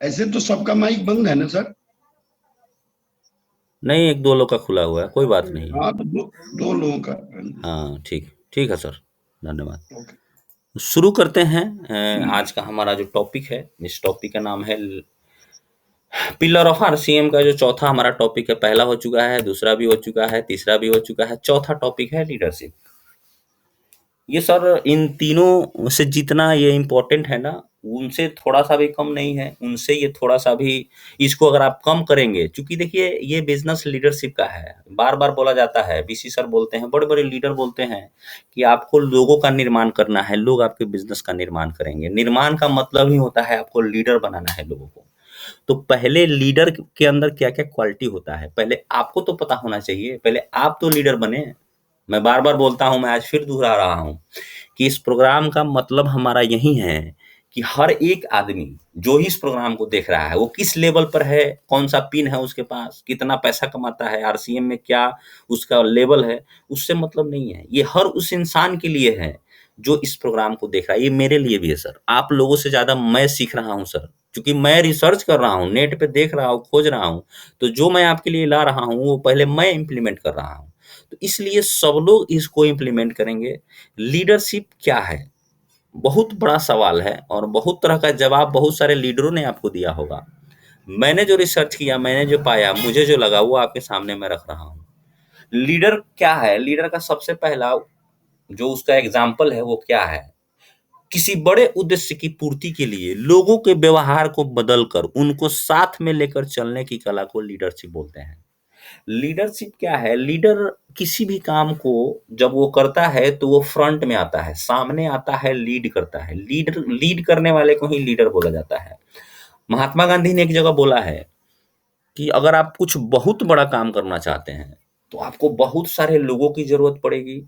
ऐसे तो सबका माइक बंद है ना सर? नहीं, एक दो लोग का खुला हुआ है, कोई बात नहीं। हाँ तो दो लोगों का। हाँ, ठीक ठीक है सर, धन्यवाद। ओके। शुरू करते हैं। आज का हमारा जो टॉपिक है, इस टॉपिक का नाम है पिलर ऑफ आरसीएम का। जो चौथा हमारा टॉपिक है, पहला हो चुका है, दूसरा भी हो चुका है, तीसरा भी हो चुका है, चौथा टॉपिक है लीडरशिप। ये सर इन तीनों से जितना ये इम्पोर्टेंट है ना, उनसे थोड़ा सा भी कम नहीं है, उनसे ये थोड़ा सा भी, इसको अगर आप कम करेंगे, क्योंकि देखिए ये बिजनेस लीडरशिप का है। बार बार बोला जाता है, बीसी सर बोलते हैं, बड़े बड़े लीडर बोलते हैं कि आपको लोगों का निर्माण करना है, लोग आपके बिजनेस का निर्माण करेंगे। निर्माण का मतलब ही होता है आपको लीडर बनाना है लोगों को। तो पहले लीडर के अंदर क्या क्या क्वालिटी होता है, पहले आपको तो पता होना चाहिए, पहले आप तो लीडर बने। मैं बार बार बोलता हूं, मैं आज फिर दोहरा रहा हूं कि इस प्रोग्राम का मतलब हमारा यही है कि हर एक आदमी जो ही इस प्रोग्राम को देख रहा है, वो किस लेवल पर है, कौन सा पिन है उसके पास, कितना पैसा कमाता है, आरसीएम में क्या उसका लेवल है, उससे मतलब नहीं है। ये हर उस इंसान के लिए है जो इस प्रोग्राम को देख रहा है। ये मेरे लिए भी है सर, आप लोगों से ज्यादा मैं सीख रहा हूँ सर, क्योंकि मैं रिसर्च कर रहा हूँ, नेट पे देख रहा हूँ, खोज रहा हूँ। तो जो मैं आपके लिए ला रहा हूँ वो पहले मैं इम्प्लीमेंट कर रहा हूँ। तो इसलिए सब लोग इसको इम्प्लीमेंट करेंगे। लीडरशिप क्या है, बहुत बड़ा सवाल है, और बहुत तरह का जवाब बहुत सारे लीडरों ने आपको दिया होगा। मैंने जो रिसर्च किया, मैंने जो पाया, मुझे जो लगा, वो आपके सामने मैं रख रहा हूँ। लीडर क्या है, लीडर का सबसे पहला जो उसका एग्जाम्पल है वो क्या है, किसी बड़े उद्देश्य की पूर्ति के लिए लोगों के व्यवहार को बदलकर उनको साथ में लेकर चलने की कला को लीडरशिप बोलते हैं। लीडरशिप क्या है, लीडर किसी भी काम को जब वो करता है तो वो फ्रंट में आता है, सामने आता है, लीड करता है। लीडर, लीड करने वाले को ही लीडर बोला जाता है। महात्मा गांधी ने एक जगह बोला है कि अगर आप कुछ बहुत बड़ा काम करना चाहते हैं तो आपको बहुत सारे लोगों की जरूरत पड़ेगी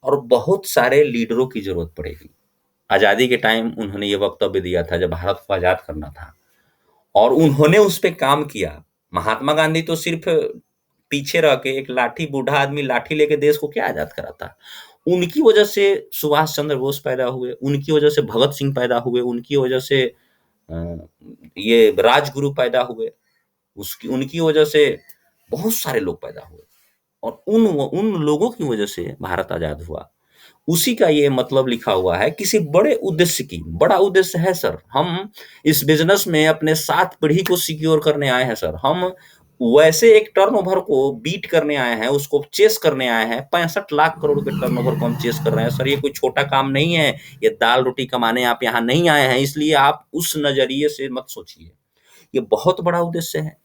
और बहुत सारे लीडरों की जरूरत पड़ेगी। आजादी के टाइम उन्होंने ये वक्तव्य दिया था, जब भारत को आजाद करना था, और उन्होंने उस पे काम किया। महात्मा गांधी तो सिर्फ पीछे रह के, एक लाठी, बूढ़ा आदमी लाठी लेके देश को क्या आजाद करा था। उनकी वजह से सुभाष चंद्र बोस पैदा हुए, उनकी वजह से भगत सिंह पैदा हुए, उनकी वजह से अ, ये राजगुरु पैदा हुए, उसकी उनकी वजह से बहुत सारे लोग पैदा हुए, और उन लोगों की वजह से भारत आजाद हुआ। उसी का ये मतलब लिखा हुआ है, किसी बड़े उद्देश्य की, बड़ा उद्देश्य है सर। हम इस बिजनेस में अपने 7 पीढ़ी को सिक्योर करने आए हैं सर। हम वैसे एक टर्नओवर को बीट करने आए हैं, उसको चेस करने आए हैं। 65 लाख करोड़ के टर्नओवर को हम चेस कर रहे हैं सर। ये कोई छोटा काम नहीं है। ये दाल रोटी कमाने आप यहाँ नहीं आए हैं, इसलिए आप उस नजरिए से मत सोचिए। ये बहुत बड़ा उद्देश्य है।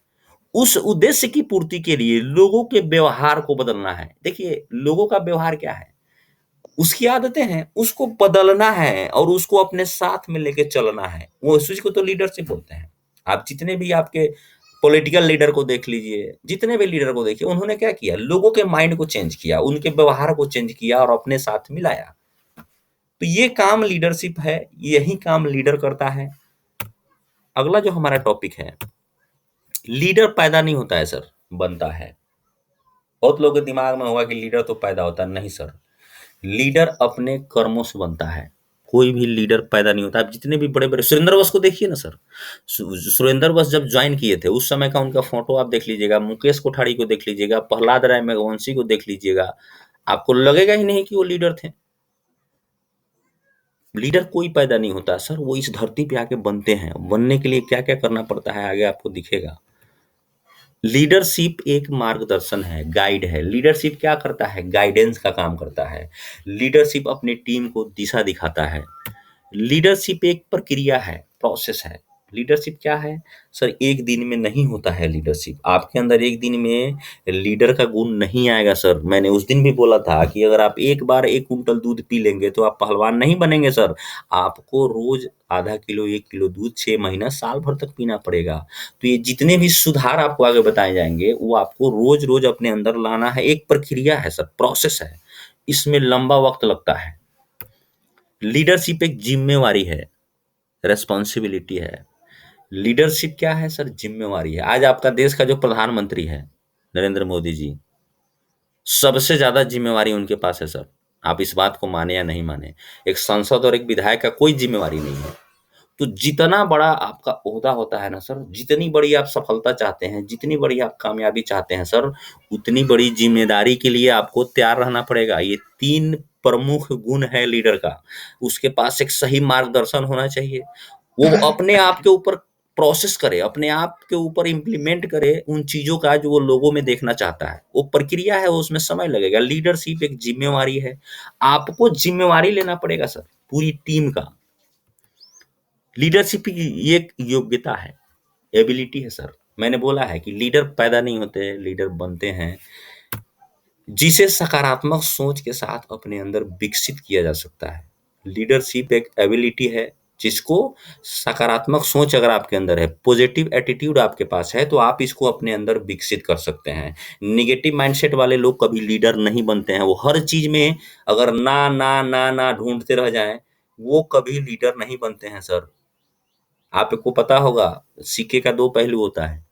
उस उद्देश्य की पूर्ति के लिए लोगों के व्यवहार को बदलना है। देखिए लोगों का व्यवहार क्या है, उसकी आदतें हैं, उसको बदलना है और उसको अपने साथ में लेके चलना है। वो उसी को तो लीडरशिप बोलते हैं। आप जितने भी आपके पॉलिटिकल लीडर को देख लीजिए, जितने भी लीडर को देखिए, उन्होंने क्या किया, लोगों के माइंड को चेंज किया, उनके व्यवहार को चेंज किया और अपने साथ मिलाया। तो ये काम लीडरशिप है, यही काम लीडर करता है। अगला जो हमारा टॉपिक है, लीडर पैदा नहीं होता है सर, बनता है। बहुत लोगों के दिमाग में होगा कि लीडर तो पैदा होता है, नहीं सर। लीडर अपने कर्मों से बनता है। कोई भी लीडर पैदा नहीं होता। आप जितने भी बड़े बड़े, सुरेंद्र बस को देखिए ना सर। सुरेंद्र बस जब ज्वाइन किए थे, उस समय का उनका फोटो आप देख लीजिएगा, मुकेश कोठारी को देख लीजिएगा, प्रहलाद राय मेघवंशी को देख लीजिएगा, आपको लगेगा ही नहीं कि वो लीडर थे। लीडर कोई पैदा नहीं होता सर, वो इस धरती पे आके बनते हैं। बनने के लिए क्या क्या करना पड़ता है आगे आपको दिखेगा। लीडरशिप एक मार्गदर्शन है, गाइड है। लीडरशिप क्या करता है, गाइडेंस का काम करता है। लीडरशिप अपनी टीम को दिशा दिखाता है। लीडरशिप एक प्रक्रिया है, प्रोसेस है। लीडरशिप क्या है सर, एक दिन में नहीं होता है लीडरशिप। आपके अंदर एक दिन में लीडर का गुण नहीं आएगा सर। मैंने उस दिन भी बोला था कि अगर आप एक बार 1 कुंटल दूध पी लेंगे तो आप पहलवान नहीं बनेंगे सर। आपको रोज आधा किलो, 1 किलो दूध 6 महीना, साल भर तक पीना पड़ेगा। तो ये जितने भी सुधार आपको आगे बताए जाएंगे, वो आपको रोज रोज अपने अंदर लाना है। एक प्रक्रिया है सर, प्रोसेस है, इसमें लंबा वक्त लगता है। लीडरशिप एक जिम्मेवारी है, रेस्पॉन्सिबिलिटी है। लीडरशिप क्या है सर, जिम्मेवारी है। आज आपका देश का जो प्रधानमंत्री है, नरेंद्र मोदी जी, सबसे ज्यादा जिम्मेवारी उनके पास है सर। आप इस बात को माने या नहीं माने, एक सांसद और एक विधायक का कोई जिम्मेवारी नहीं है। तो जितना बड़ा आपका ओहदा होता है ना सर, जितनी बड़ी आप सफलता चाहते हैं, जितनी बड़ी आप कामयाबी चाहते हैं सर, उतनी बड़ी ज़िम्मेदारी के लिए आपको तैयार रहना पड़ेगा। ये 3 प्रमुख गुण है लीडर का। उसके पास एक सही मार्गदर्शन होना चाहिए। वो अपने आप के ऊपर प्रोसेस करे, अपने आप के ऊपर इम्प्लीमेंट करे उन चीज़ों का जो वो लोगों में देखना चाहता है। वो प्रक्रिया है, वो उसमें समय लगेगा। लीडरशिप एक ज़िम्मेवारी है। आपको ज़िम्मेवारी लेना पड़ेगा सर, पूरी टीम का। लीडरशिप की ये एक योग्यता है, एबिलिटी है सर। मैंने बोला है कि लीडर पैदा नहीं होते, लीडर बनते हैं, जिसे सकारात्मक सोच के साथ अपने अंदर विकसित किया जा सकता है। लीडरशिप एक एबिलिटी है, जिसको सकारात्मक सोच अगर आपके अंदर है, पॉजिटिव एटीट्यूड आपके पास है, तो आप इसको अपने अंदर विकसित कर सकते हैं। नेगेटिव माइंडसेट वाले लोग कभी लीडर नहीं बनते हैं। वो हर चीज़ में अगर ना, ना, ना, ना ढूँढते रह जाएँ, वो कभी लीडर नहीं बनते हैं सर। आपको पता होगा, सिक्के का 2 पहलू होता है।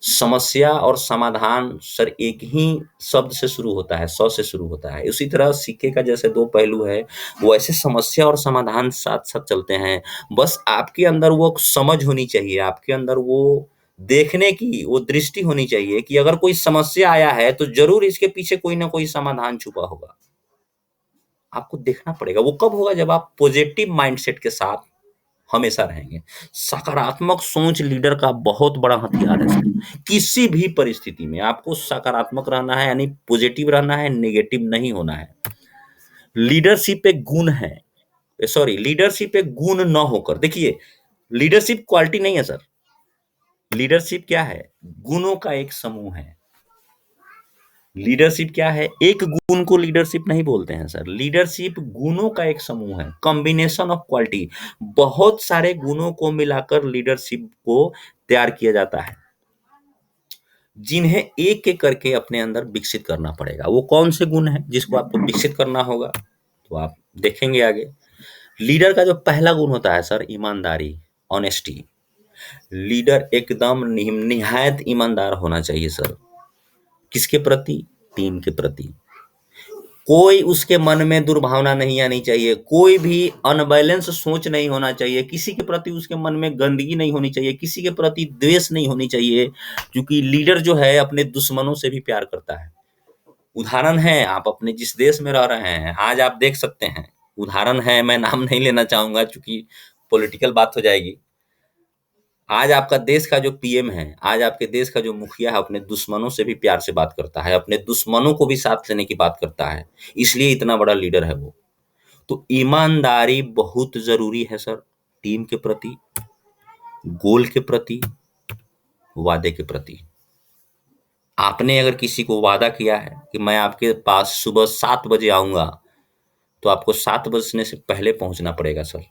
समस्या और समाधान सर एक ही शब्द से शुरू होता है, स से शुरू होता है। उसी तरह सिक्के का जैसे 2 पहलू है, वैसे समस्या और समाधान साथ-साथ चलते हैं। बस आपके अंदर वो समझ होनी चाहिए, आपके अंदर वो देखने की वो दृष्टि होनी चाहिए कि अगर कोई समस्या आया है, तो ज़रूर इसके पीछे कोई न कोई समाधान छुपा होगा। आपको देखना पड़ेगा। वो कब होगा? जब आप पॉजिटिव माइंडसेट के साथ हमेशा रहेंगे। सकारात्मक सोच लीडर का बहुत बड़ा हथियार है सर। किसी भी परिस्थिति में आपको सकारात्मक रहना है, यानी पॉजिटिव रहना है, नेगेटिव नहीं होना है। लीडरशिप एक गुण है, सॉरी, लीडरशिप एक गुण न होकर, देखिए, लीडरशिप क्वालिटी नहीं है सर। लीडरशिप क्या है? गुणों का एक समूह है। लीडरशिप क्या है? एक गुण को लीडरशिप नहीं बोलते हैं सर। लीडरशिप गुणों का एक समूह है, कॉम्बिनेशन ऑफ क्वालिटी। बहुत सारे गुणों को मिलाकर लीडरशिप को तैयार किया जाता है, जिन्हें एक-एक करके अपने अंदर विकसित करना पड़ेगा। वो कौन से गुण हैं जिसको आपको विकसित करना होगा? तो आप देखेंगे आगे। लीडर का जो पहला गुण होता है सर, ईमानदारी, ऑनेस्टी। लीडर एकदम निहायत ईमानदार होना चाहिए सर। किसके प्रति? टीम के प्रति। कोई उसके मन में दुर्भावना नहीं आनी चाहिए, कोई भी अनबैलेंस सोच नहीं होना चाहिए, किसी के प्रति उसके मन में गंदगी नहीं होनी चाहिए, किसी के प्रति द्वेष नहीं होनी चाहिए, क्योंकि लीडर जो है अपने दुश्मनों से भी प्यार करता है। उदाहरण है, आप अपने जिस देश में रह रहे हैं, आज आप देख सकते हैं, उदाहरण है, मैं नाम नहीं लेना चाहूँगा चूँकि पॉलिटिकल बात हो जाएगी। आज आपका देश का जो पीएम है, आज आपके देश का जो मुखिया है, अपने दुश्मनों से भी प्यार से बात करता है, अपने दुश्मनों को भी साथ लेने की बात करता है, इसलिए इतना बड़ा लीडर है वो। तो ईमानदारी बहुत ज़रूरी है सर, टीम के प्रति, गोल के प्रति, वादे के प्रति। आपने अगर किसी को वादा किया है कि मैं आपके पास सुबह 7 बजे आऊँगा, तो आपको 7 बजने से पहले पहुँचना पड़ेगा सर।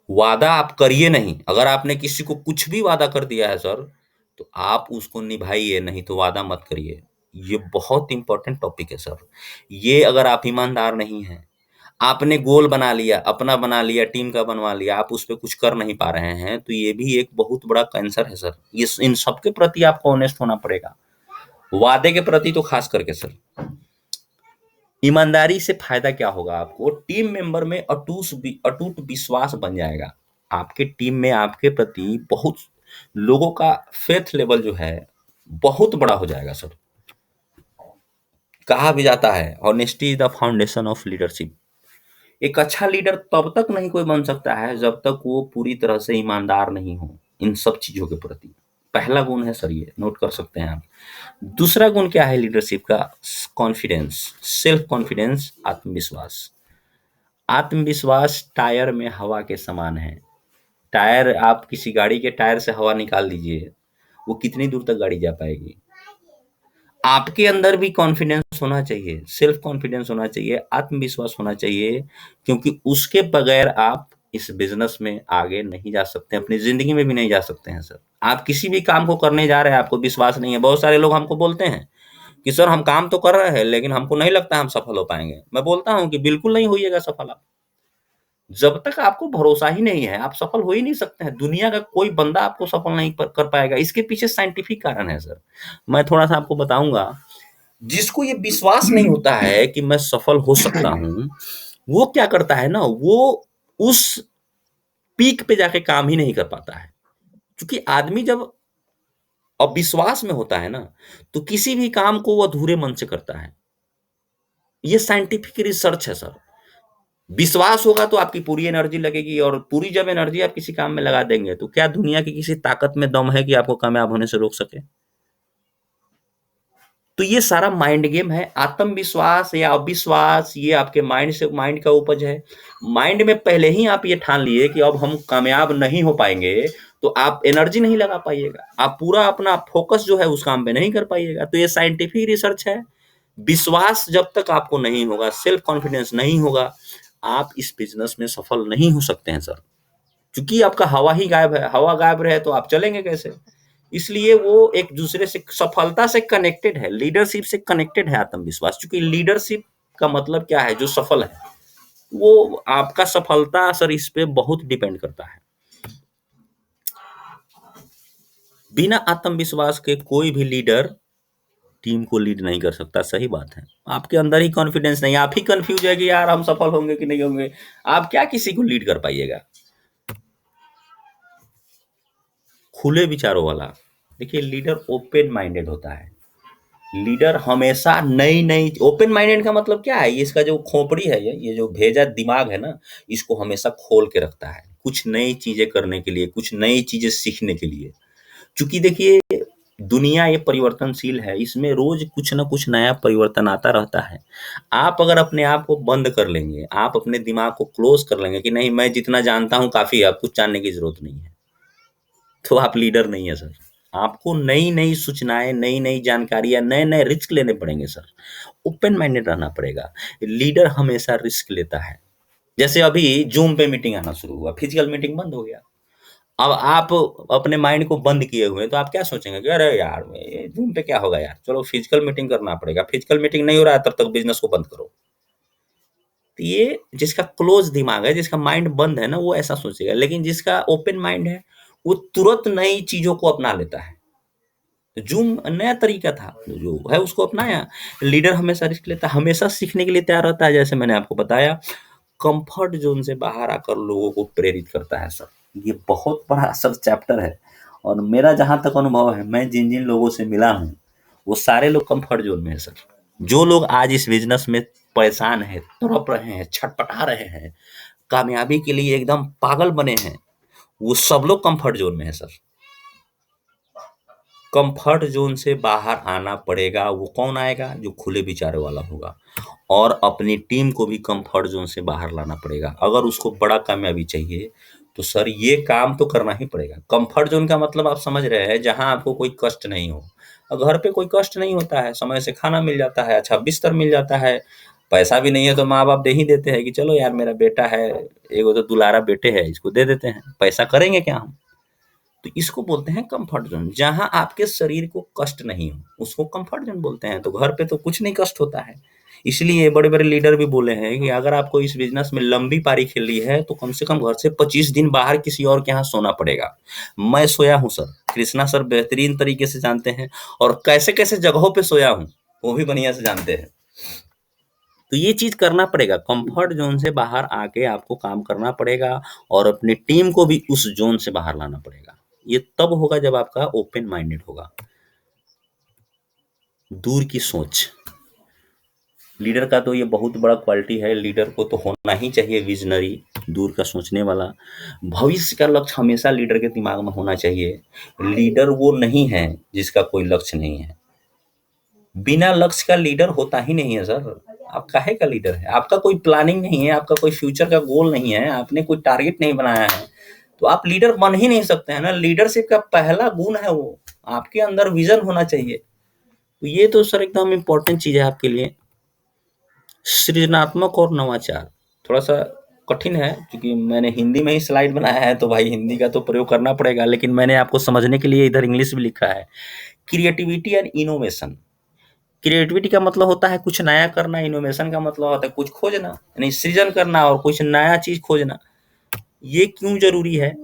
वादा आप करिए नहीं। अगर आपने किसी को कुछ भी वादा कर दिया है सर, तो आप उसको निभाइए, नहीं तो वादा मत करिए। ये बहुत इम्पोर्टेंट टॉपिक है सर। ये अगर आप ईमानदार नहीं हैं, आपने गोल बना लिया, अपना बना लिया, टीम का बनवा लिया, आप उस पे कुछ कर नहीं पा रहे हैं, तो ये भी एक बहुत बड़ा कैंसर है सर। ये इन सब के प्रति आपको ऑनेस्ट होना पड़ेगा। वादे के प्रति तो खास करके सर। ईमानदारी से फायदा क्या होगा आपको? टीम मेंबर में अटूट विश्वास बन जाएगा। आपके टीम में आपके प्रति बहुत लोगों का फेथ लेवल जो है बहुत बड़ा हो जाएगा सर। कहा भी जाता है, honesty is the foundation of leadership. एक अच्छा लीडर तब तक नहीं कोई बन सकता है जब तक वो पूरी तरह से ईमानदार नहीं हो इन सब चीजों के प्रति। पहला गुण है सर, ये नोट कर सकते हैं आप। दूसरा गुण क्या है लीडरशिप का? कॉन्फिडेंस, सेल्फ कॉन्फिडेंस, आत्मविश्वास। आत्मविश्वास टायर में हवा के समान है। टायर, आप किसी गाड़ी के टायर से हवा निकाल दीजिए, वो कितनी दूर तक गाड़ी जा पाएगी? आपके अंदर भी कॉन्फिडेंस होना चाहिए, सेल्फ कॉन्फिडेंस होना चाहिए, आत्मविश्वास होना चाहिए, क्योंकि उसके बगैर आप इस बिजनेस में आगे नहीं जा सकते, अपनी जिंदगी में भी नहीं जा सकते हैं सर। आप किसी भी काम को करने जा रहे हैं, आपको विश्वास नहीं है। बहुत सारे लोग हमको बोलते हैं कि सर हम काम तो कर रहे हैं, लेकिन हमको नहीं लगता हम सफल हो पाएंगे। मैं बोलता हूँ कि बिल्कुल नहीं होइएगा सफल आप। जब तक आपको भरोसा ही नहीं है, आप सफल हो ही नहीं सकते हैं। दुनिया का कोई बंदा आपको सफल नहीं कर पाएगा। इसके पीछे साइंटिफिक कारण है सर। मैं थोड़ा सा आपको बताऊंगा। जिसको ये विश्वास नहीं होता है कि मैं सफल हो सकता हूँ, वो क्या करता है ना, वो उस पीक पे जाके काम ही नहीं कर पाता है। क्योंकि आदमी जब अविश्वास में होता है ना, तो किसी भी काम को वो अधूरे मन से करता है। ये साइंटिफिक रिसर्च है सर। विश्वास होगा तो आपकी पूरी एनर्जी लगेगी, और पूरी जब एनर्जी आप किसी काम में लगा देंगे, तो क्या दुनिया की किसी ताकत में दम है कि आपको कामयाब होने से रोक सके? तो ये सारा माइंड गेम है। आत्मविश्वास या अविश्वास ये आपके माइंड का उपज है। माइंड में पहले ही आप ये ठान लिए कि अब हम कामयाब नहीं हो पाएंगे, तो आप एनर्जी नहीं लगा पाइएगा, आप पूरा अपना फोकस जो है उस काम पे नहीं कर पाइएगा। तो ये साइंटिफिक रिसर्च है। विश्वास जब तक आपको नहीं होगा, सेल्फ कॉन्फिडेंस नहीं होगा, आप इस बिजनेस में सफल नहीं हो सकते हैं सर। क्योंकि आपका हवा ही गायब है, हवा गायब रहे तो आप चलेंगे कैसे? इसलिए वो एक दूसरे से सफलता से कनेक्टेड है, लीडरशिप से कनेक्टेड है आत्मविश्वास। क्योंकि लीडरशिप का मतलब क्या है? जो सफल है, वो आपका सफलता सर इस पे बहुत डिपेंड करता है। बिना आत्मविश्वास के कोई भी लीडर टीम को लीड नहीं कर सकता। सही बात है। आपके अंदर ही कॉन्फिडेंस नहीं, आप ही कंफ्यूज है कि यार हम सफल होंगे कि नहीं होंगे, आप क्या किसी को लीड कर पाइएगा? खुले विचारों वाला, देखिए लीडर ओपन माइंडेड होता है। लीडर हमेशा नई नई, ओपन माइंडेड का मतलब क्या है? ये इसका जो खोपड़ी है, ये जो भेजा दिमाग है ना, इसको हमेशा खोल के रखता है कुछ नई चीजें करने के लिए, कुछ नई चीजें सीखने के लिए। क्योंकि देखिए दुनिया ये परिवर्तनशील है, इसमें रोज कुछ ना कुछ नया परिवर्तन आता रहता है। आप अगर अपने आप को बंद कर लेंगे, आप अपने दिमाग को क्लोज कर लेंगे कि नहीं मैं जितना जानता हूँ काफी है, अब कुछ जानने की जरूरत नहीं है, तो आप लीडर नहीं है सर। आपको नई नई सूचनाएं, नई नई जानकारियां, नए नए रिस्क लेने पड़ेंगे सर। ओपन माइंडेड रहना पड़ेगा। लीडर हमेशा रिस्क लेता है। जैसे अभी जूम पे मीटिंग आना शुरू हुआ, फिजिकल मीटिंग बंद हो गया। अब आप अपने माइंड को बंद किए हुए हैं, तो आप क्या सोचेंगे कि अरे यार जूम पे क्या होगा यार, चलो फिजिकल मीटिंग करना पड़ेगा। फिजिकल मीटिंग नहीं हो रहा है तब तक बिजनेस को बंद करो। तो ये जिसका क्लोज दिमाग है, जिसका माइंड बंद है ना, वो ऐसा सोचेगा। लेकिन जिसका ओपन माइंड है, वो तुरंत नई चीजों को अपना लेता है। जूम नया तरीका था, जो है उसको अपनाया। लीडर हमेशा रिस्क लेता है, हमेशा सीखने के लिए तैयार रहता है। जैसे मैंने आपको बताया, कंफर्ट जोन से बाहर आकर लोगों को प्रेरित करता है सर। ये बहुत बड़ा सर चैप्टर है। और मेरा जहां तक अनुभव है, मैं जिन जिन लोगों से मिला हूँ, वो सारे लोग कंफर्ट जोन में है सर। जो लोग आज इस बिजनेस में परेशान है, तड़प रहे हैं, छटपटा रहे हैं, कामयाबी के लिए एकदम पागल बने हैं, वो सब लोग कंफर्ट जोन में है सर। कंफर्ट जोन से बाहर आना पड़ेगा। वो कौन आएगा? जो खुले विचारों वाला होगा। और अपनी टीम को भी कंफर्ट जोन से बाहर लाना पड़ेगा। अगर उसको बड़ा कामयाबी चाहिए, तो सर ये काम तो करना ही पड़ेगा। कंफर्ट जोन का मतलब आप समझ रहे हैं, जहां आपको कोई कष्ट नहीं हो। और घर पे कोई कष्ट नहीं होता है, समय से खाना मिल जाता है, अच्छा बिस्तर मिल जाता है, पैसा भी नहीं है तो माँ बाप दे ही देते हैं कि चलो यार मेरा बेटा है, एगो तो दुलारा बेटे है, इसको दे देते हैं, पैसा करेंगे क्या हम? तो इसको बोलते हैं कंफर्ट जोन। जहां आपके शरीर को कष्ट नहीं हो, उसको कंफर्ट जोन बोलते हैं। तो घर पे तो कुछ नहीं कष्ट होता है। इसलिए बड़े बड़े लीडर भी बोले हैं कि अगर आपको इस बिजनेस में लंबी पारी खेलनी है, तो कम से कम घर से 25 दिन बाहर किसी और के यहाँ सोना पड़ेगा। मैं सोया हूँ सर, कृष्णा सर बेहतरीन तरीके से जानते हैं, और कैसे कैसे जगहों पे सोया हूँ वो भी बढ़िया से जानते हैं। तो ये चीज करना पड़ेगा, कंफर्ट जोन से बाहर आके आपको काम करना पड़ेगा, और अपनी टीम को भी उस जोन से बाहर लाना पड़ेगा। ये तब होगा जब आपका ओपन माइंडेड होगा। दूर की सोच, लीडर का तो ये बहुत बड़ा क्वालिटी है। लीडर को तो होना ही चाहिए विजनरी, दूर का सोचने वाला। भविष्य का लक्ष्य हमेशा लीडर के दिमाग में होना चाहिए। लीडर वो नहीं है जिसका कोई लक्ष्य नहीं है। बिना लक्ष्य का लीडर होता ही नहीं है सर। आप काहे का लीडर है? आपका कोई प्लानिंग नहीं है, आपका कोई फ्यूचर का गोल नहीं है, आपने कोई टारगेट नहीं बनाया है, तो आप लीडर बन ही नहीं सकते हैं ना। लीडरशिप का पहला गुण है वो, आपके अंदर विजन होना चाहिए। तो ये तो सर एकदम इम्पोर्टेंट चीज है आपके लिए। सृजनात्मक और नवाचार थोड़ा सा कठिन है, क्योंकि मैंने हिंदी में ही स्लाइड बनाया है, तो भाई हिंदी का तो प्रयोग करना पड़ेगा। लेकिन मैंने आपको समझने के लिए इधर इंग्लिश भी लिखा है। Creativity and innovation. क्रिएटिविटी का मतलब होता है कुछ नया करना, इनोवेशन का मतलब होता है कुछ खोजना, यानी सृजन करना और कुछ नया चीज खोजना। ये क्यों जरूरी है?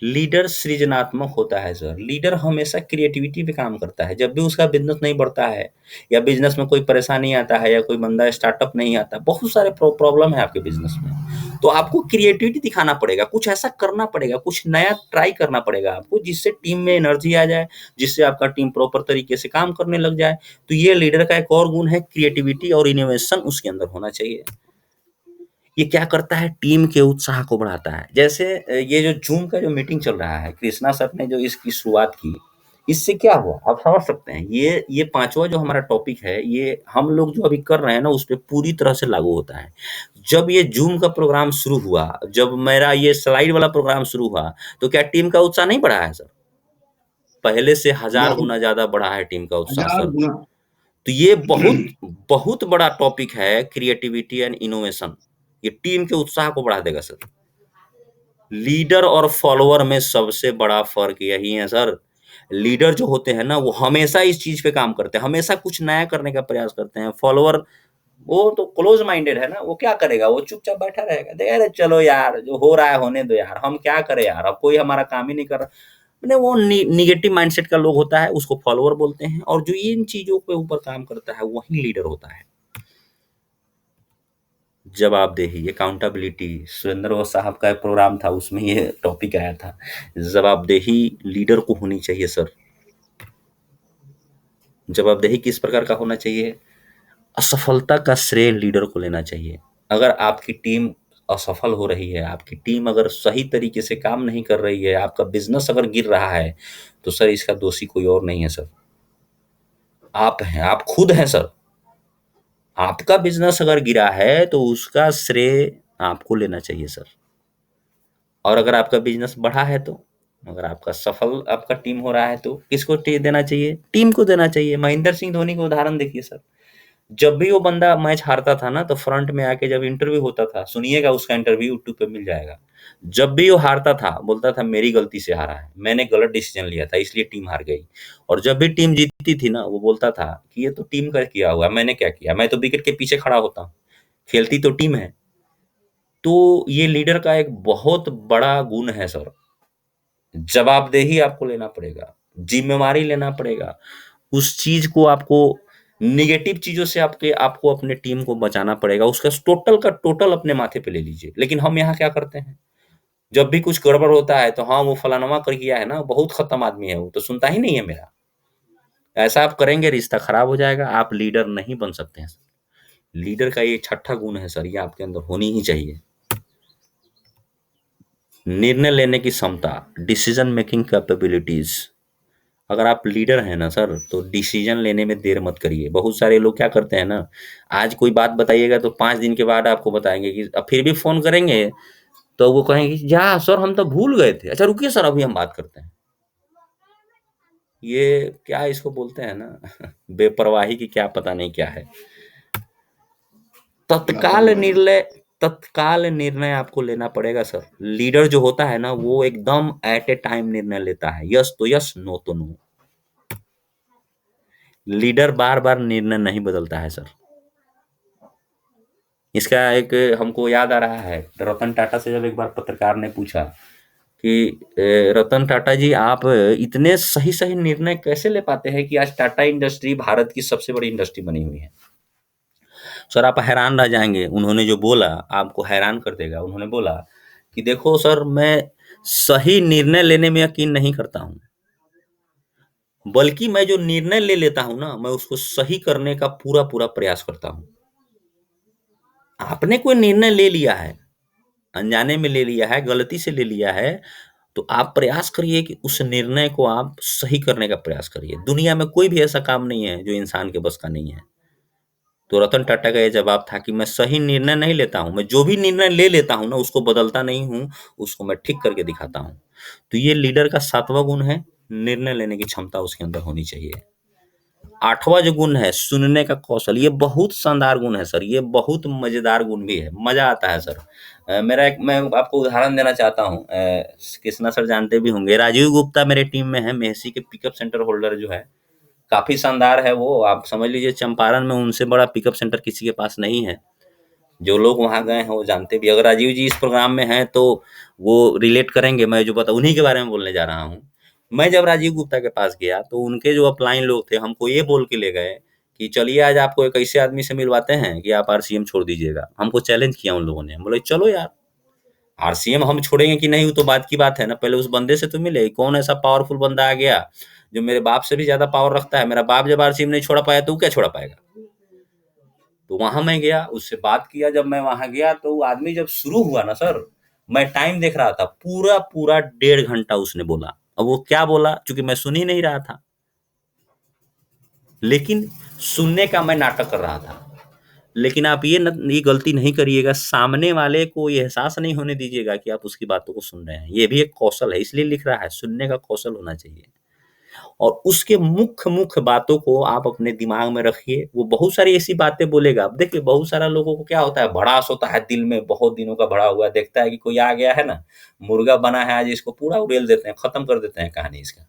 लीडर सृजनात्मक होता है सर। लीडर हमेशा क्रिएटिविटी पे काम करता है। जब भी उसका बिजनेस नहीं बढ़ता है, या बिजनेस में कोई परेशानी आता है, या कोई बंदा स्टार्टअप नहीं आता, बहुत सारे प्रॉब्लम है आपके बिजनेस में, तो आपको क्रिएटिविटी दिखाना पड़ेगा, कुछ ऐसा करना पड़ेगा, कुछ नया ट्राई करना पड़ेगा आपको, जिससे टीम में एनर्जी आ जाए, जिससे आपका टीम प्रॉपर तरीके से काम करने लग जाए। तो ये लीडर का एक और गुण है, क्रिएटिविटी और इनोवेशन उसके अंदर होना चाहिए। ये क्या करता है, टीम के उत्साह को बढ़ाता है। जैसे ये जो जूम का जो मीटिंग चल रहा है, कृष्णा सर ने जो इसकी शुरुआत की, इससे क्या हुआ आप समझ सकते हैं। ये पांचवा जो हमारा टॉपिक है, ये हम लोग जो अभी कर रहे हैं ना, उस पे पूरी तरह से लागू होता है। जब ये जूम का प्रोग्राम शुरू हुआ, जब मेरा ये स्लाइड वाला प्रोग्राम शुरू हुआ, तो क्या टीम का उत्साह नहीं बढ़ा है सर? पहले से हजार बहुत गुना ज्यादा बढ़ा है टीम का उत्साह हजार सर। गुना। तो ये बहुत बहुत बड़ा टॉपिक है, क्रिएटिविटी एंड इनोवेशन। ये टीम के उत्साह को बढ़ा देगा सर। लीडर और फॉलोअर में सबसे बड़ा फर्क यही है सर। लीडर जो होते हैं ना, वो हमेशा इस चीज पे काम करते हैं, हमेशा कुछ नया करने का प्रयास करते हैं। फॉलोअर वो तो क्लोज माइंडेड है ना, वो क्या करेगा, वो चुपचाप बैठा रहेगा, दे अरे चलो यार, जो हो रहा है होने दो यार, हम क्या करें यार, अब कोई हमारा काम ही नहीं कर रहा। मैंने वो निगेटिव माइंडसेट का लोग होता है, उसको फॉलोअर बोलते हैं। और जो इन चीजों के ऊपर काम करता है, वही लीडर होता है। जवाबदेही, अकाउंटेबिलिटी, सुरेंद्र वो साहब का एक प्रोग्राम था, उसमें ये टॉपिक आया था। जवाबदेही लीडर को होनी चाहिए सर। जवाबदेही किस प्रकार का होना चाहिए? असफलता का श्रेय लीडर को लेना चाहिए। अगर आपकी टीम असफल हो रही है, आपकी टीम अगर सही तरीके से काम नहीं कर रही है, आपका बिजनेस अगर गिर रहा है, तो सर इसका दोषी कोई और नहीं है सर, आप हैं, आप खुद हैं सर। आपका बिजनेस अगर गिरा है, तो उसका श्रेय आपको लेना चाहिए सर। और अगर आपका बिजनेस बढ़ा है, तो अगर आपका सफल आपका टीम हो रहा है, तो किसको देना चाहिए? टीम को देना चाहिए। महेंद्र सिंह धोनी का उदाहरण देखिए सर। जब भी वो बंदा मैच हारता था ना, तो फ्रंट में आके जब इंटरव्यू होता था, सुनिएगा उसका इंटरव्यू यूट्यूब पे मिल जाएगा। जब भी वो हारता था, बोलता था मेरी गलती से हारा है, मैंने गलत डिसीजन लिया था, इसलिए टीम हार गई। और जब भी टीम जीतती थी ना, वो बोलता था कि ये तो टीम का किया हुआ है, मैंने क्या किया, मैं तो विकेट के पीछे खड़ा होता हूँ, खेलती तो टीम है। तो ये लीडर का एक बहुत बड़ा गुण है सर। जवाबदेही आपको लेना पड़ेगा, जिम्मेवारी लेना पड़ेगा। उस चीज को आपको, निगेटिव चीजों से आपके आपको अपने टीम को बचाना पड़ेगा। उसका टोटल का टोटल अपने माथे पे ले लीजिए। लेकिन हम यहाँ क्या करते हैं, जब भी कुछ गड़बड़ होता है, तो हाँ वो फलानवा कर किया है ना, बहुत खत्म आदमी है, वो तो सुनता ही नहीं है मेरा। ऐसा आप करेंगे, रिश्ता खराब हो जाएगा, आप लीडर नहीं बन सकते हैं। लीडर का ये छठा गुण है सर, ये आपके अंदर होनी ही चाहिए। निर्णय लेने की क्षमता, डिसीजन मेकिंग कैपेबिलिटीज। अगर आप लीडर हैं ना सर, तो डिसीजन लेने में देर मत करिए। बहुत सारे लोग क्या करते हैं ना, आज कोई बात बताइएगा तो 5 दिन के बाद आपको बताएंगे, कि अब फिर भी फोन करेंगे तो वो कहेंगे या सर हम तो भूल गए थे, अच्छा रुकिए सर अभी हम बात करते हैं। ये क्या इसको बोलते हैं ना बेपरवाही की, क्या पता नहीं क्या है। तत्काल लापरवाही। निर्णय, तत्काल निर्णय आपको लेना पड़ेगा सर। लीडर जो होता है ना, वो एकदम एट ए टाइम निर्णय लेता है, यस तो यस, नो तो नो। लीडर बार बार निर्णय नहीं बदलता है सर। इसका एक हमको याद आ रहा है, रतन टाटा से जब एक बार पत्रकार ने पूछा कि रतन टाटा जी, आप इतने सही सही निर्णय कैसे ले पाते हैं कि आज टाटा इंडस्ट्री भारत की सबसे बड़ी इंडस्ट्री बनी हुई है? सर आप हैरान रह जाएंगे, उन्होंने जो बोला आपको हैरान कर देगा। उन्होंने बोला कि देखो सर, मैं सही निर्णय लेने में यकीन नहीं करता हूँ, बल्कि मैं जो निर्णय ले लेता हूँ ना, मैं उसको सही करने का पूरा पूरा प्रयास करता हूँ। आपने कोई निर्णय ले लिया है, अनजाने में ले लिया है, गलती से ले लिया है, तो आप प्रयास करिए कि उस निर्णय को आप सही करने का प्रयास करिए। दुनिया में कोई भी ऐसा काम नहीं है जो इंसान के बस का नहीं है। तो रतन टाटा का ये जवाब था कि मैं सही निर्णय नहीं लेता हूँ, मैं जो भी निर्णय ले लेता हूँ ना, उसको बदलता नहीं हूँ, उसको मैं ठीक करके दिखाता हूँ। तो ये लीडर का सातवां गुण है, निर्णय लेने की क्षमता उसके अंदर होनी चाहिए। आठवां जो गुण है, सुनने का कौशल, ये बहुत शानदार गुण है सर, ये बहुत मजेदार गुण भी है, मजा आता है सर। मेरा एक, मैं आपको उदाहरण देना चाहता हूँ। कृष्णा सर जानते भी होंगे, राजीव गुप्ता मेरे टीम में है, मेहसी के पिकअप सेंटर होल्डर जो है, काफी शानदार है वो। आप समझ लीजिए चंपारण में उनसे बड़ा पिकअप सेंटर किसी के पास नहीं है। जो लोग वहां गए हैं वो जानते भी। अगर राजीव जी इस प्रोग्राम में हैं, तो वो रिलेट करेंगे, मैं जो बता उन्हीं के बारे में बोलने जा रहा हूँ। मैं जब राजीव गुप्ता के पास गया, तो उनके जो अपलाइन लोग थे, हमको ये बोल के ले गए कि चलिए आज आपको एक ऐसे आदमी से मिलवाते हैं कि आप आरसीएम छोड़ दीजिएगा। हमको चैलेंज किया उन लोगों ने, हम बोले चलो यार। आरसीएम हम छोड़ेंगे कि नहीं वो तो बात की बात है ना, पहले उस बंदे से तो मिले, कौन ऐसा पावरफुल बंदा आ गया जो मेरे बाप से भी ज्यादा पावर रखता है। मेरा बाप जब आरसीएम नहीं छोड़ा पाया तो वो क्या छोड़ा पाएगा। तो वहां मैं गया, उससे बात किया। जब मैं वहां गया तो वो आदमी जब शुरू हुआ ना सर, मैं टाइम देख रहा था, पूरा पूरा 1.5 घंटा उसने बोला। अब वो क्या बोला चूंकि मैं सुन ही नहीं रहा था, लेकिन सुनने का मैं नाटक कर रहा था। लेकिन आप ये गलती नहीं करिएगा, सामने वाले को ये एहसास नहीं होने दीजिएगा कि आप उसकी बातों को सुन रहे हैं। ये भी एक कौशल है, इसलिए लिख रहा है, सुनने का कौशल होना चाहिए। और उसके मुख्य मुख्य बातों को आप अपने दिमाग में रखिए। वो बहुत सारी ऐसी बातें बोलेगा। अब देखिए बहुत सारा लोगों को क्या होता है, भड़ास होता है दिल में, बहुत दिनों का भरा हुआ, देखता है कि कोई आ गया है ना, मुर्गा बना है आज, इसको पूरा उड़ेल देते हैं, खत्म कर देते हैं कहानी इसका।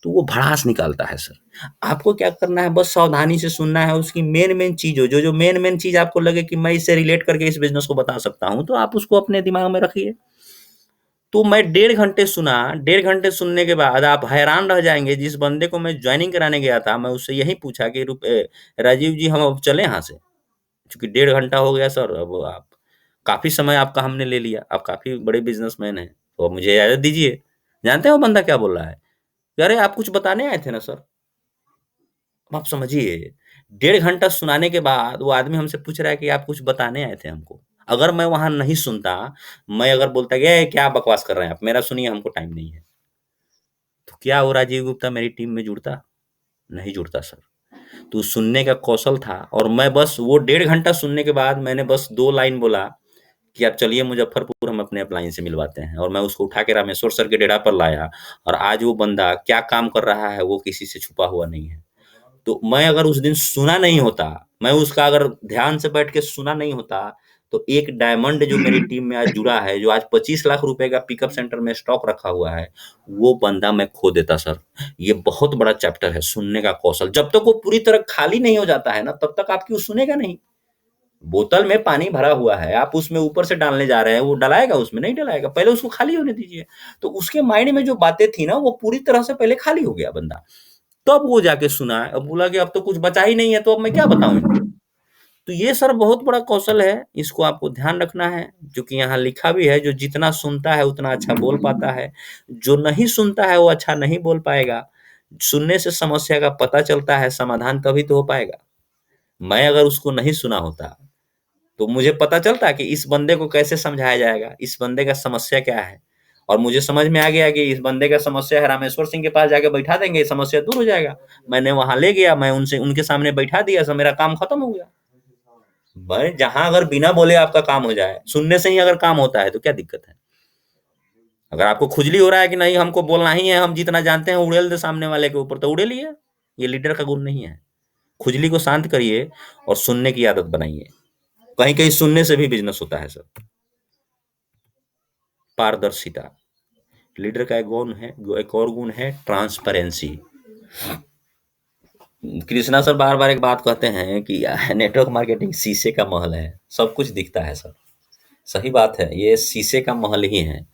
तो वो भड़ास निकालता है सर। आपको क्या करना है, बस सावधानी से सुनना है। उसकी मेन मेन चीज हो, जो जो मेन मेन चीज आपको लगे कि मैं इससे रिलेट करके इस बिजनेस को बता सकता हूँ, तो आप उसको अपने दिमाग में रखिए। तो मैं 1.5 घंटे सुना। 1.5 घंटे सुनने के बाद आप हैरान रह जाएंगे। जिस बंदे को मैं ज्वाइनिंग कराने गया था, मैं उससे यही पूछा कि राजीव जी हम अब चले यहाँ से, क्योंकि 1.5 घंटा हो गया सर। अब आप काफी समय आपका हमने ले लिया, आप काफी बड़े बिजनेसमैन हैं, तो अब मुझे इजाजत दीजिए। जानते हैं वो बंदा क्या बोल रहा है, अरे आप कुछ बताने आए थे ना सर। अब आप समझिए, 1.5 घंटा सुनाने के बाद वो आदमी हमसे पूछ रहा है कि आप कुछ बताने आए थे हमको। अगर मैं वहां नहीं सुनता, मैं अगर बोलता कि "ए, क्या बकवास कर रहे हैं आप, मेरा सुनिए, हमको टाइम नहीं है", तो क्या वो राजीव गुप्ता मेरी टीम में जुड़ता? नहीं जुड़ता सर। तो सुनने का कौशल था। और मैं बस वो 1.5 घंटा सुनने के बाद मैंने बस 2 लाइन बोला कि आप चलिए मुजफ्फरपुर, हम अपने अपलाइन से मिलवाते हैं। और मैं उसको उठा के रामेश्वर सर के डेरा पर लाया। और आज वो बंदा क्या काम कर रहा है वो किसी से छुपा हुआ नहीं है। तो मैं अगर उस दिन सुना नहीं होता, मैं उसका अगर ध्यान से बैठ के सुना नहीं होता, तो एक डायमंड जो मेरी टीम में आज जुड़ा है, जो आज 25 लाख रुपए का पिकअप सेंटर में स्टॉक रखा हुआ है, वो बंदा मैं खो देता सर। ये बहुत बड़ा चैप्टर है सुनने का कौशल। जब तक वो पूरी तरह खाली नहीं हो जाता है ना, तब तक आपकी वो सुनेगा नहीं। बोतल में पानी भरा हुआ है, आप उसमें ऊपर से डालने जा रहे हैं, वो डलाएगा? उसमें नहीं डलाएगा। पहले उसको खाली होने दीजिए। तो उसके माइंड में जो बातें थी ना, वो पूरी तरह से पहले खाली हो गया बंदा। तब वो जाके सुना। अब बोला कि अब तो कुछ बचा ही नहीं है, तो अब मैं क्या बताऊं इनको। तो ये सर बहुत बड़ा कौशल है, इसको आपको ध्यान रखना है। जो कि यहाँ लिखा भी है, जो जितना सुनता है उतना अच्छा बोल पाता है, जो नहीं सुनता है वो अच्छा नहीं बोल पाएगा। सुनने से समस्या का पता चलता है, समाधान तभी तो हो पाएगा। मैं अगर उसको नहीं सुना होता, तो मुझे पता चलता कि इस बंदे को कैसे समझाया जाएगा, इस बंदे का समस्या क्या है। और मुझे समझ में आ गया कि इस बंदे का समस्या है, रामेश्वर सिंह के पास जाके बैठा देंगे, समस्या दूर हो जाएगा। मैंने वहां ले गया, मैं उनसे उनके सामने बैठा दिया, सब मेरा काम खत्म हो गया। भाई जहां अगर बिना बोले आपका काम हो जाए, सुनने से ही अगर काम होता है, तो क्या दिक्कत है। अगर आपको खुजली हो रहा है कि नहीं हमको बोलना ही है, हम जितना जानते हैं उड़ेल दे सामने वाले के ऊपर, तो उड़ेलिए। ये लीडर का गुण नहीं है। खुजली को शांत करिए और सुनने की आदत बनाइए। कहीं कहीं सुनने से भी बिजनेस होता है सर। पारदर्शिता लीडर का एक और गुण है ट्रांसपेरेंसी। कृष्णा सर बार बार एक बात कहते हैं कि नेटवर्क मार्केटिंग शीशे का महल है, सब कुछ दिखता है सर। सही बात है, ये शीशे का महल ही है।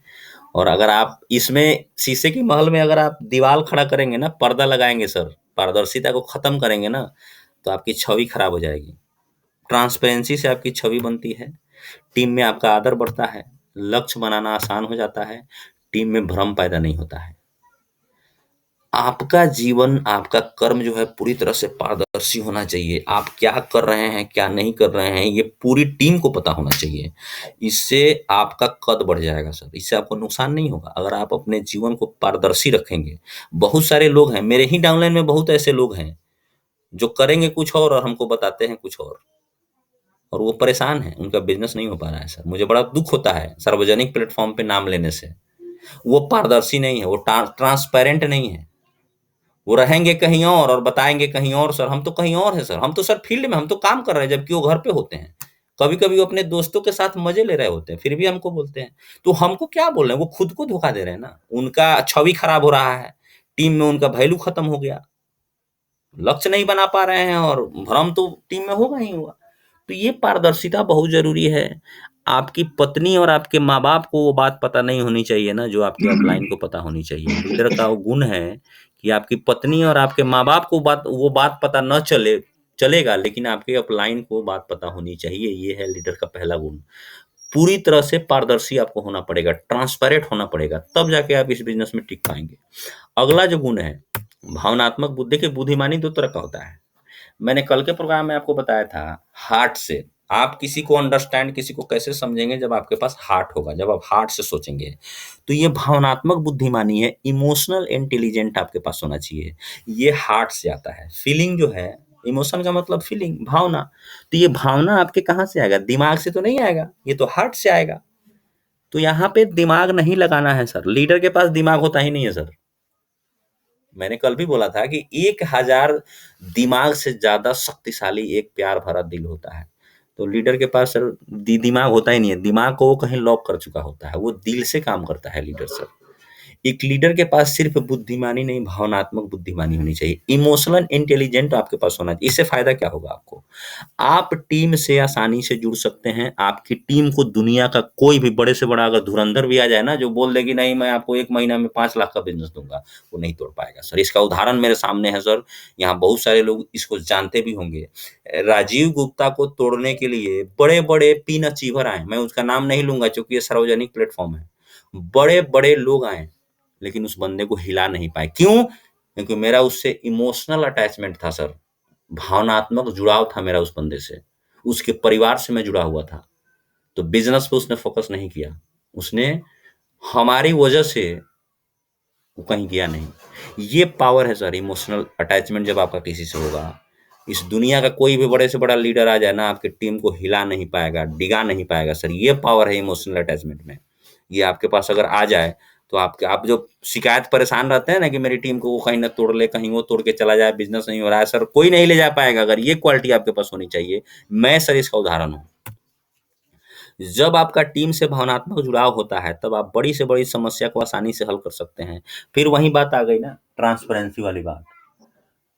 और अगर आप इसमें शीशे के महल में अगर आप दीवार खड़ा करेंगे ना, पर्दा लगाएंगे सर, पारदर्शिता को खत्म करेंगे ना, तो आपकी छवि खराब हो जाएगी। ट्रांसपेरेंसी से आपकी छवि बनती है, टीम में आपका आदर बढ़ता है, लक्ष्य बनाना आसान हो जाता है, टीम में भ्रम पैदा नहीं होता है। आपका जीवन, आपका कर्म जो है पूरी तरह से पारदर्शी होना चाहिए। आप क्या कर रहे हैं, क्या नहीं कर रहे हैं, ये पूरी टीम को पता होना चाहिए। इससे आपका कद बढ़ जाएगा सर, इससे आपको नुकसान नहीं होगा अगर आप अपने जीवन को पारदर्शी रखेंगे। बहुत सारे लोग हैं, मेरे ही डाउनलाइन में बहुत ऐसे लोग हैं, जो करेंगे कुछ और हमको बताते हैं कुछ और वो परेशान हैं, उनका बिज़नेस नहीं हो पा रहा है सर। मुझे बड़ा दुःख होता है सार्वजनिक प्लेटफ़ॉर्म पे नाम लेने से। वो पारदर्शी नहीं है, वो ट्रांसपेरेंट नहीं है। वो रहेंगे कहीं और बताएँगे कहीं और सर, हम तो कहीं और हैं सर। हम तो सर फील्ड में हम तो काम कर रहे हैं, जबकि वो घर पे होते हैं। कभी-कभी वो अपने दोस्तों के साथ मज़े ले रहे होते हैं, फिर भी हमको बोलते हैं। तो हमको क्या बोल रहे हैं, वो खुद को धोखा दे रहे हैं ना। उनका छवि खराब हो रहा है, टीम में उनका वैल्यू खत्म हो गया। लक्ष्य नहीं बना पा रहे हैं और भ्रम तो टीम में होगा ही होगा। तो ये पारदर्शिता बहुत ज़रूरी है। आपकी पत्नी और आपके माँ-बाप को वो बात पता नहीं होनी चाहिए ना, जो आपके अपलाइन को पता होनी चाहिए। लीडर का वो गुण है कि आपकी पत्नी और आपके माँ-बाप को वो बात पता न चलेगा, लेकिन आपके अपलाइन को बात पता होनी चाहिए। ये है लीडर का पहला गुण। पूरी तरह से पारदर्शी आपको होना पड़ेगा, ट्रांसपेरेंट होना पड़ेगा, तब जाके आप इस बिजनेस में टिक पाएंगे। अगला जो गुण है भावनात्मक बुद्धि, देखिए बुद्धिमानी दो तरह का होता है। मैंने कल के प्रोग्राम में आपको बताया था, हार्ट से आप किसी को अंडरस्टैंड, किसी को कैसे समझेंगे, जब आपके पास हार्ट होगा, जब आप हार्ट से सोचेंगे। तो ये भावनात्मक बुद्धिमानी है, इमोशनल इंटेलिजेंट आपके पास होना चाहिए। ये हार्ट से आता है। फीलिंग जो है, इमोशन का मतलब फीलिंग, भावना। तो ये भावना आपके कहाँ से आएगा? दिमाग से तो नहीं आएगा, ये तो हार्ट से आएगा। तो यहाँ पे दिमाग नहीं लगाना है सर, लीडर के पास दिमाग होता ही नहीं है सर। मैंने कल भी बोला था कि 1000 दिमाग से ज्यादा शक्तिशाली एक प्यार भरा दिल होता है। तो लीडर के पास सर दिमाग होता ही नहीं है, दिमाग को वो कहीं लॉक कर चुका होता है, वो दिल से काम करता है लीडर सर। एक लीडर के पास सिर्फ बुद्धिमानी नहीं, भावनात्मक बुद्धिमानी होनी चाहिए, इमोशनल इंटेलिजेंट आपके पास होना चाहिए। इससे फायदा क्या होगा आपको? आप टीम से आसानी से जुड़ सकते हैं। आपकी टीम को दुनिया का कोई भी बड़े से बड़ा अगर धुरंधर भी आ जाए ना, जो बोल दे कि नहीं मैं आपको 1 महीना में 5 लाख का बिजनेस दूंगा, वो नहीं तोड़ पाएगा सर। इसका उदाहरण मेरे सामने है सर, यहाँ बहुत सारे लोग इसको जानते भी होंगे। राजीव गुप्ता को तोड़ने के लिए बड़े बड़े पिन अचीवर आए, मैं उसका नाम नहीं लूंगा क्योंकि ये सार्वजनिक प्लेटफॉर्म है। बड़े बड़े लोग आए लेकिन उस बंदे को हिला नहीं पाए। क्यों? क्योंकि मेरा उससे इमोशनल अटैचमेंट था सर, भावनात्मक जुड़ाव था मेरा उस बंदे से, उसके परिवार से मैं जुड़ा हुआ था। तो बिजनेस पे उसने फोकस नहीं किया, उसने हमारी वजह से वो कहीं गया नहीं। ये पावर है सर, इमोशनल अटैचमेंट जब आपका किसी से होगा। इस दुनिया का कोई भी बड़े से बड़ा लीडर आ जाए ना, आपकी टीम को हिला नहीं पाएगा, डिगा नहीं पाएगा सर। ये पावर है इमोशनल अटैचमेंट में। ये आपके पास अगर आ जाए तो आप जो शिकायत परेशान रहते हैं ना कि मेरी टीम को वो कहीं ना तोड़ ले, कहीं वो तोड़ के चला जाए, बिजनेस नहीं हो रहा है, सर कोई नहीं ले जा पाएगा अगर ये क्वालिटी आपके पास होनी चाहिए। मैं सर इसका उदाहरण हूँ। जब आपका टीम से भावनात्मक जुड़ाव होता है तब आप बड़ी से बड़ी समस्या को आसानी से हल कर सकते हैं। फिर वही बात आ गई ना, ट्रांसपेरेंसी वाली बात।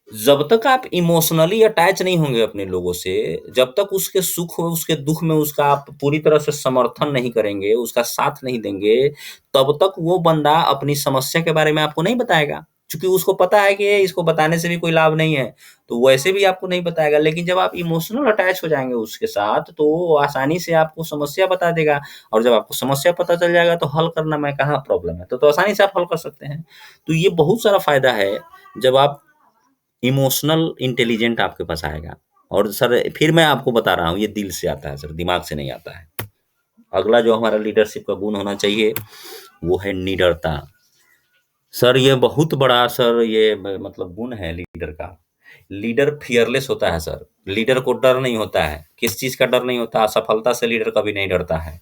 जब तक आप इमोशनली अटैच नहीं होंगे अपने लोगों से, जब तक उसके सुख और उसके दुख में उसका आप पूरी तरह से समर्थन नहीं करेंगे, उसका साथ नहीं देंगे, तब तक वो बंदा अपनी समस्या के बारे में आपको नहीं बताएगा। क्योंकि उसको पता है कि इसको बताने से भी कोई लाभ नहीं है, तो वैसे भी आपको नहीं बताएगा। लेकिन जब आप इमोशनल अटैच हो जाएंगे उसके साथ, तो वो आसानी से आपको समस्या बता देगा। और जब आपको समस्या पता चल जाएगा तो हल करना में कहाँ प्रॉब्लम है, तो आसानी से आप हल कर सकते हैं। तो ये बहुत सारा फायदा है जब आप इमोशनल इंटेलिजेंट आपके पास आएगा। और सर फिर मैं आपको बता रहा हूँ, ये दिल से आता है सर, दिमाग से नहीं आता है। अगला जो हमारा लीडरशिप का गुण होना चाहिए वो है निडरता। सर ये बहुत बड़ा सर ये मतलब गुण है लीडर का। लीडर फियरलेस होता है सर, लीडर को डर नहीं होता है। किस चीज का डर नहीं होता? असफलता से लीडर कभी नहीं डरता है।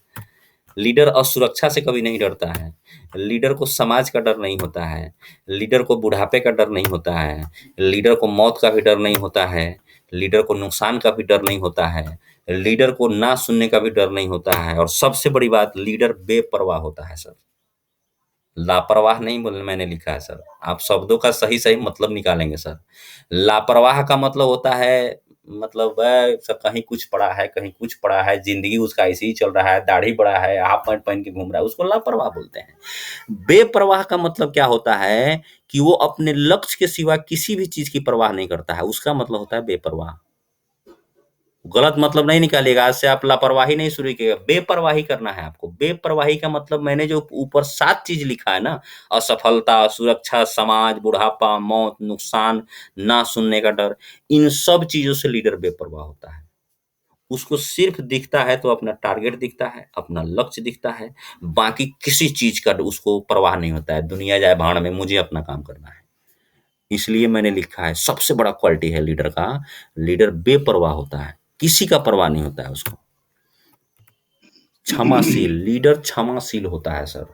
लीडर असुरक्षा से कभी नहीं डरता है। लीडर को समाज का डर नहीं होता है। लीडर को बुढ़ापे का डर नहीं होता है। लीडर को मौत का भी डर नहीं होता है। लीडर को नुकसान का भी डर नहीं होता है। लीडर को ना सुनने का भी डर नहीं होता है। और सबसे बड़ी बात, लीडर बेपरवाह होता है सर। लापरवाह नहीं बोलने मैंने लिखा है सर, आप शब्दों का सही सही मतलब निकालेंगे सर। लापरवाह का मतलब होता है, मतलब वह सब कहीं कुछ पड़ा है, कहीं कुछ पड़ा है, जिंदगी उसका ऐसे ही चल रहा है, दाढ़ी बड़ा है, हाफ पैंट पहन के घूम रहा है, उसको लापरवाह बोलते हैं। बेपरवाह का मतलब क्या होता है कि वो अपने लक्ष्य के सिवा किसी भी चीज की परवाह नहीं करता है, उसका मतलब होता है बेपरवाह। गलत मतलब नहीं निकालिएगा, आज से आप लापरवाही नहीं शुरू कीजिएगा, बेपरवाही करना है आपको। बेपरवाही का मतलब मैंने जो ऊपर 7 चीज लिखा है ना, असफलता, सुरक्षा, समाज, बुढ़ापा, मौत, नुकसान, ना सुनने का डर, इन सब चीजों से लीडर बेपरवाह होता है। उसको सिर्फ दिखता है तो अपना टारगेट दिखता है, अपना लक्ष्य दिखता है, बाकी किसी चीज का उसको परवाह नहीं होता है। दुनिया जाए भाड़ में, मुझे अपना काम करना है। इसलिए मैंने लिखा है सबसे बड़ा क्वालिटी है लीडर का, लीडर बेपरवाह होता है, किसी का परवाह नहीं होता है उसको। क्षमाशील, लीडर क्षमाशील होता है सर।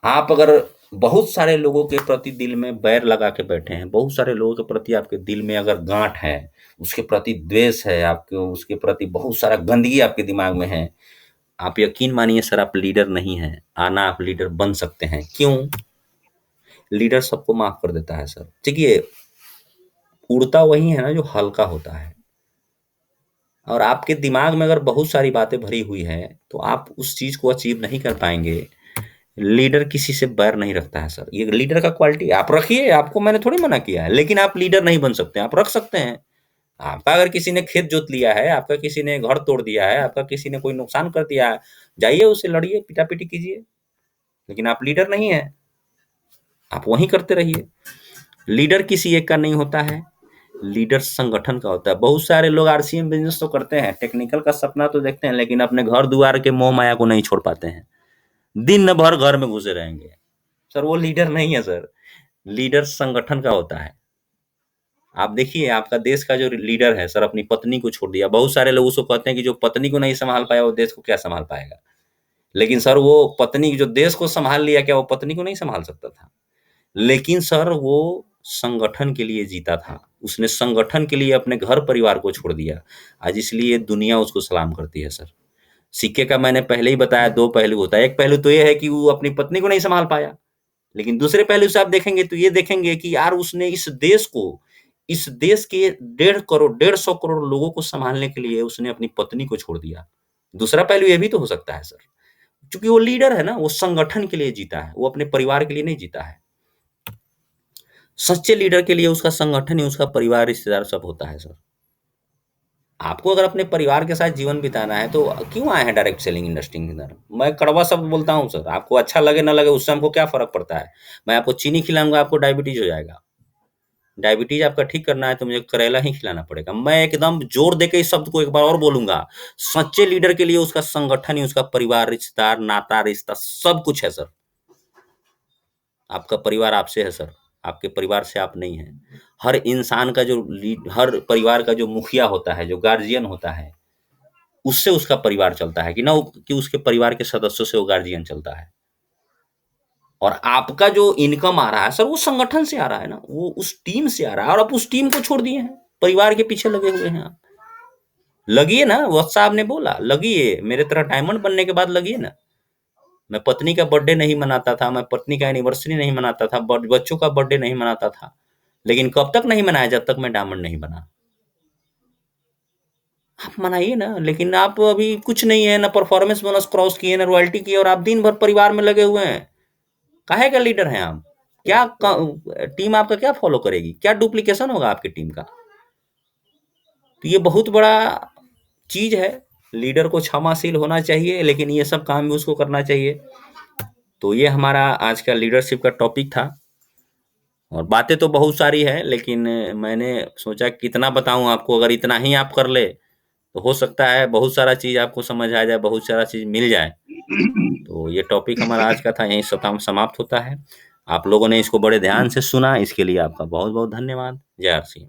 आप अगर बहुत सारे लोगों के प्रति दिल में बैर लगा के बैठे हैं, बहुत सारे लोगों के प्रति आपके दिल में अगर गांठ है, उसके प्रति द्वेष है, आपके उसके प्रति बहुत सारा गंदगी आपके दिमाग में है, आप यकीन मानिए सर आप लीडर नहीं हैं। आना आप लीडर बन सकते हैं। क्यों? लीडर सबको माफ कर देता है सर। देखिए, उड़ता वही है ना जो हल्का होता है। और आपके दिमाग में अगर बहुत सारी बातें भरी हुई है तो आप उस चीज को अचीव नहीं कर पाएंगे। लीडर किसी से बैर नहीं रखता है सर, ये लीडर का क्वालिटी। आप रखिए, आपको मैंने थोड़ी मना किया है, लेकिन आप लीडर नहीं बन सकते, आप रख सकते हैं। आपका अगर किसी ने खेत जोत लिया है, आपका किसी ने घर तोड़ दिया है, आपका किसी ने कोई नुकसान कर दिया है, जाइए उससे लड़िए, पिटा-पिटी कीजिए। लेकिन आप लीडर नहीं हैं, आप वहीं करते रहिए। लीडर किसी एक का नहीं होता है, लीडर संगठन का होता है। बहुत सारे लोग आरसीएम बिज़नेस तो करते हैं, टेक्निकल का सपना तो देखते हैं, लेकिन अपने घर-दुआर के मोह-माया को नहीं छोड़ पाते हैं। दिन भर घर में घुसे रहेंगे। सर वो लीडर नहीं है सर, लीडर संगठन का होता है। आप देखिए आपका देश का जो लीडर है सर अपनी पत्नी को छोड़ दिया। बहुत सारे लोग उसको कहते हैं कि जो पत्नी को नहीं सँभाल पाया वो देश को क्या सँभाल पाएगा? लेकिन सर वो पत्नी जो देश को सँभाल लिया, क्या वो पत्नी को नहीं सँभाल सकता था? लेकिन सर वो संगठन के लिए जीता था। उसने संगठन के लिए अपने घर परिवार को छोड़ दिया। आज इसलिए दुनिया उसको सलाम करती है सर। सिक्के का मैंने पहले ही बताया 2 पहलू होता है। एक पहलू तो ये है कि वो अपनी पत्नी को नहीं सँभाल पाया। लेकिन दूसरे पहलू से आप देखेंगे तो ये देखेंगे कि यार उसने इस देश के 1.5 करोड़ लोगों को सँभालने के लिए उसने अपनी पत्नी को छोड़ दिया। दूसरा पहलू ये भी तो हो सकता है सर। चूँकि वो लीडर है ना, वो संगठन के लिए जीता है, वो अपने परिवार के लिए नहीं जीता है। सच्चे लीडर के लिए उसका संगठन ही उसका परिवार, रिश्तेदार सब होता है सर। आपको अगर अपने परिवार के साथ जीवन बिताना है तो क्यों आए हैं डायरेक्ट सेलिंग इंडस्ट्री के अंदर? मैं कड़वा शब्द बोलता हूँ सर, आपको अच्छा लगे ना लगे उससे हमको क्या फ़र्क पड़ता है? मैं आपको चीनी खिलाऊँगा, आपको डायबिटीज़ हो जाएगा। डायबिटीज़ आपका ठीक करना है तो मुझे करेला ही खिलाना पड़ेगा। मैं एकदम ज़ोर देके इस शब्द को एक बार और बोलूँगा, सच्चे लीडर के लिए उसका संगठन ही उसका परिवार, रिश्तेदार, नाता, रिश्ता सब कुछ है सर। आपका परिवार आपसे है सर, आपके परिवार से आप नहीं हैं। हर परिवार का जो मुखिया होता है, जो गार्जियन होता है, उससे उसका परिवार चलता है कि उसके परिवार के सदस्यों से वो गार्जियन चलता है। और आपका जो इनकम आ रहा है सर वो संगठन से आ रहा है ना, वो उस टीम से आ रहा है और आप उस टीम को छोड़ दिए हैं, परिवार के पीछे लगे हुए हैं आप। लगिए ना, वत्स साहब ने बोला लगिए, मेरे तरह डायमंड बनने के बाद लगिए ना। मैं पत्नी का बर्थडे नहीं मनाता था, मैं पत्नी का एनिवर्सरी नहीं मनाता था, बच्चों का बर्थडे नहीं मनाता था, लेकिन कब तक नहीं मनाया? जब तक मैं डायमंड नहीं बना। आप मनाइए ना, लेकिन आप अभी कुछ नहीं है, ना परफॉर्मेंस बोनस क्रॉस किए, ना रॉयल्टी किए और आप दिन भर परिवार में लगे हुए हैं। काहे का लीडर हैं आप? टीम आपका क्या फॉलो करेगी? क्या डुप्लीकेशन होगा आपकी टीम का? तो ये बहुत बड़ा चीज है। लीडर को क्षमाशील होना चाहिए, लेकिन ये सब काम भी उसको करना चाहिए। तो ये हमारा आज का लीडरशिप का टॉपिक था और बातें तो बहुत सारी है, लेकिन मैंने सोचा कितना बताऊं आपको। अगर इतना ही आप कर ले तो हो सकता है बहुत सारा चीज आपको समझ आ जाए, बहुत सारा चीज मिल जाए। तो ये टॉपिक हमारा आज का था, यहीं समाप्त होता है। आप लोगों ने इसको बड़े ध्यान से सुना, इसके लिए आपका बहुत बहुत धन्यवाद। जय आर सी।